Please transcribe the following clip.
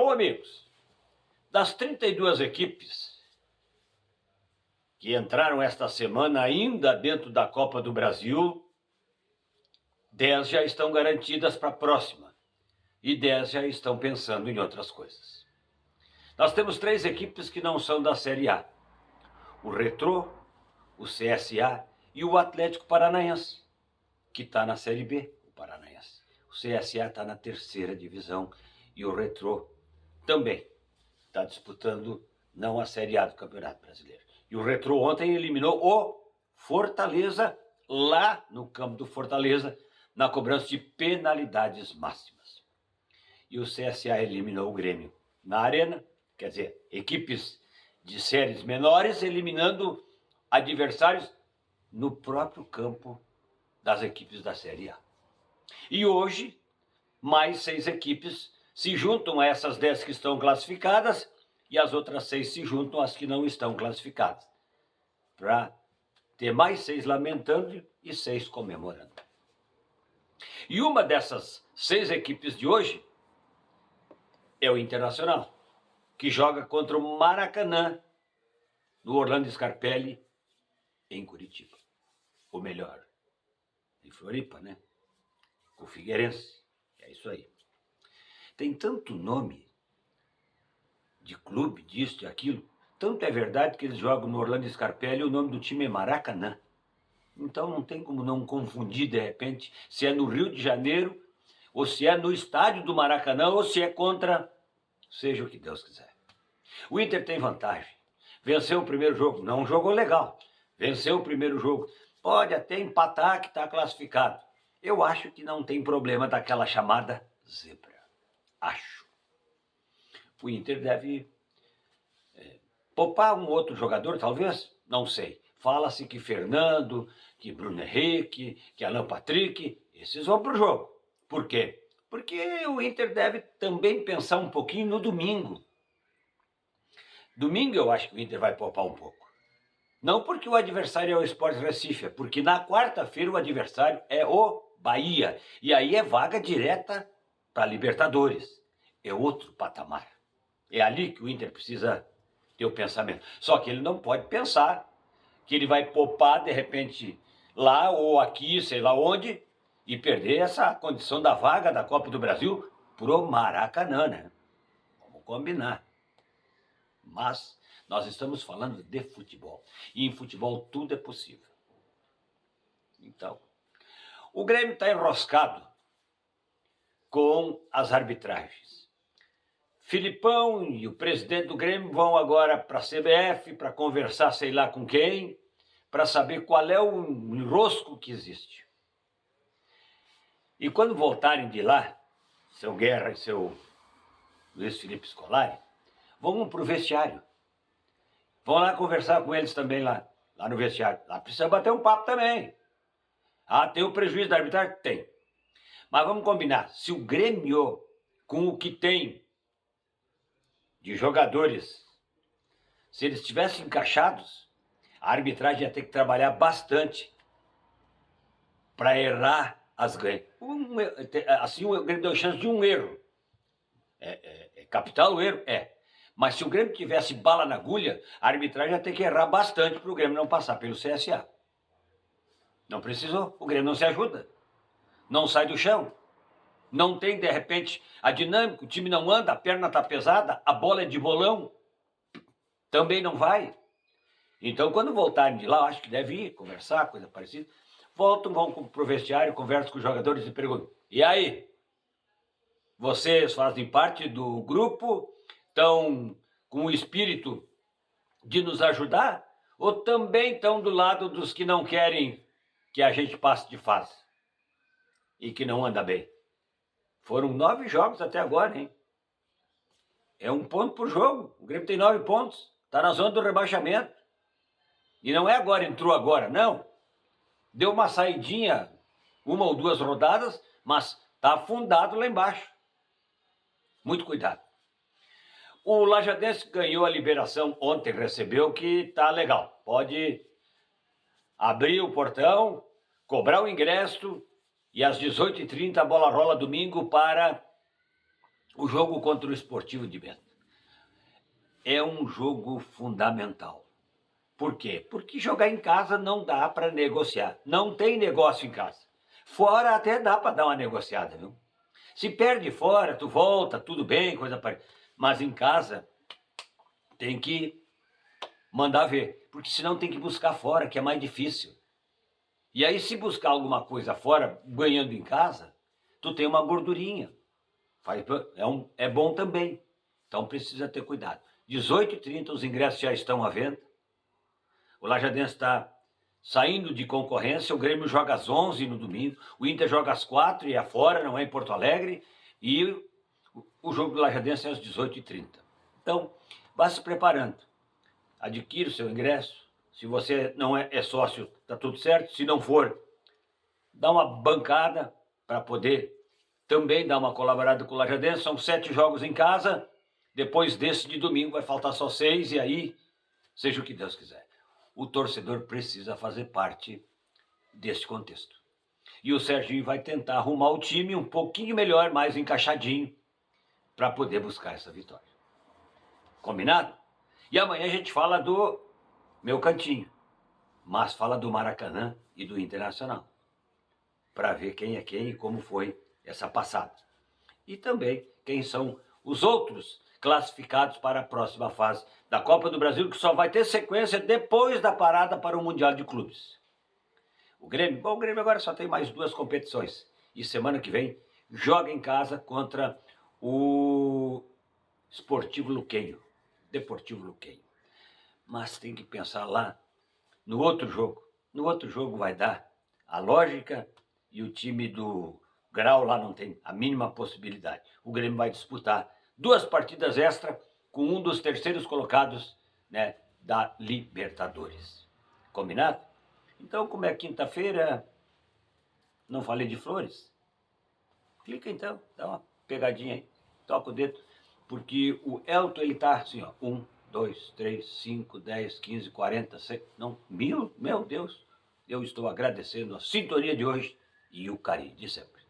Bom, amigos, das 32 equipes que entraram esta semana ainda dentro da Copa do Brasil, 10 já estão garantidas para a próxima e 10 já estão pensando em outras coisas. Nós temos 3 equipes que não são da Série A: o Retrô, o CSA e o Atlético Paranaense, que está na Série B, o Paranaense. O CSA está na 3ª divisão e o Retrô também está disputando não a Série A do Campeonato Brasileiro. E o Retrô ontem eliminou o Fortaleza lá no campo do Fortaleza, na cobrança de penalidades máximas. E o CSA eliminou o Grêmio na Arena, quer dizer, equipes de séries menores eliminando adversários no próprio campo das equipes da Série A. E hoje, mais 6 equipes se juntam a essas 10 que estão classificadas e as outras 6 se juntam às que não estão classificadas, para ter mais 6 lamentando e 6 comemorando. E uma dessas 6 equipes de hoje é o Internacional, que joga contra o Maracanã, no Orlando Scarpelli, em Curitiba. Ou melhor, em Floripa, né? Com o Figueirense. É isso aí. Tem tanto nome de clube, disso, de aquilo. Tanto é verdade que eles jogam no Orlando Scarpelli e o nome do time é Maracanã. Então não tem como não confundir, de repente, se é no Rio de Janeiro, ou se é no estádio do Maracanã, ou se é contra, seja o que Deus quiser. O Inter tem vantagem. Venceu o primeiro jogo, não jogou legal. Venceu o primeiro jogo. Pode até empatar que está classificado. Eu acho que não tem problema daquela chamada zebra. Acho. O Inter deve poupar um outro jogador, talvez? Não sei. Fala-se que Fernando, que Bruno Henrique, que Alan Patrick, esses vão para o jogo. Por quê? Porque o Inter deve também pensar um pouquinho no domingo. Domingo eu acho que o Inter vai poupar um pouco. Não porque o adversário é o Sport Recife, porque na quarta-feira o adversário é o Bahia. E aí é vaga direta para Libertadores. É outro patamar. É ali que o Inter precisa ter o pensamento. Só que ele não pode pensar que ele vai poupar de repente lá ou aqui, sei lá onde, e perder essa condição da vaga da Copa do Brasil pro Maracanã, né? Vamos combinar. Mas nós estamos falando de futebol. E em futebol tudo é possível. Então, o Grêmio está enroscado com as arbitragens. Filipão e o presidente do Grêmio vão agora para a CBF para conversar sei lá com quem, para saber qual é o enrosco que existe. E quando voltarem de lá, seu Guerra e seu Luiz Felipe Scolari, vão para o vestiário. Vão lá conversar com eles também lá no vestiário. Lá precisa bater um papo também. Ah, tem o prejuízo da arbitragem? Tem. Mas vamos combinar, se o Grêmio, com o que tem de jogadores, se eles estivessem encaixados, a arbitragem ia ter que trabalhar bastante para errar as ganhas. Assim o Grêmio deu chance de um erro. É capital o erro? É. Mas se o Grêmio tivesse bala na agulha, a arbitragem ia ter que errar bastante para o Grêmio não passar pelo CSA. Não precisou. O Grêmio não se ajuda. Não sai do chão. Não tem, de repente, a dinâmica, o time não anda, a perna está pesada, a bola é de bolão. Também não vai. Então, quando voltarem de lá, acho que deve ir conversar, coisa parecida. Voltam, vão para o vestiário, conversam com os jogadores e perguntam: e aí? Vocês fazem parte do grupo? Estão com o espírito de nos ajudar? Ou também estão do lado dos que não querem que a gente passe de fase? E que não anda bem? Foram 9 jogos até agora, hein? É 1 ponto por jogo. O Grêmio tem 9 pontos. Está na zona do rebaixamento. E não é agora, entrou agora, não. Deu uma saidinha, 1 ou 2 rodadas, mas está afundado lá embaixo. Muito cuidado. O Lajadense ganhou a liberação ontem, recebeu, que está legal. Pode abrir o portão, cobrar o ingresso e às 18h30 a bola rola domingo para O jogo contra o Esportivo de Bento é um jogo fundamental. Por quê? Porque jogar em casa não dá para negociar. Não tem negócio em casa. Fora até dá para dar uma negociada, viu? Se perde fora, tu volta, tudo bem, coisa parecida. Mas em casa tem que mandar ver, porque senão tem que buscar fora, que é mais difícil. E aí, se buscar alguma coisa fora, ganhando em casa, tu tem uma gordurinha. É bom também. Então precisa ter cuidado. 18h30 os ingressos já estão à venda. O Lajadense está saindo de concorrência. O Grêmio joga às 11 no domingo. O Inter joga às 4 e é fora, não é em Porto Alegre. E o jogo do Lajadense é às 18h30. Então, vá se preparando. Adquira o seu ingresso. Se você não é sócio, está tudo certo. Se não for, dá uma bancada para poder também dar uma colaborada com o Lajadense. São 7 jogos em casa. Depois desse de domingo vai faltar só 6 e aí, seja o que Deus quiser. O torcedor precisa fazer parte desse contexto. E o Serginho vai tentar arrumar o time um pouquinho melhor, mais encaixadinho, para poder buscar essa vitória. Combinado? E amanhã a gente fala do meu cantinho, mas fala do Maracanã e do Internacional, para ver quem é quem e como foi essa passada. E também quem são os outros classificados para a próxima fase da Copa do Brasil, que só vai ter sequência depois da parada para o Mundial de Clubes. O Grêmio agora só tem mais 2 competições. E semana que vem joga em casa contra o Deportivo Luquenho. Mas tem que pensar lá no outro jogo. No outro jogo vai dar a lógica e o time do Grau lá não tem a mínima possibilidade. O Grêmio vai disputar 2 partidas extra com um dos terceiros colocados, né, da Libertadores. Combinado? Então, como é quinta-feira, não falei de flores? Clica então, dá uma pegadinha aí, toca o dedo, porque o Elton, ele tá assim, ó, 1, 2, 3, 5, 10, 15, 40, 100, não, 1000, meu Deus, eu estou agradecendo a sintonia de hoje e o carinho de sempre.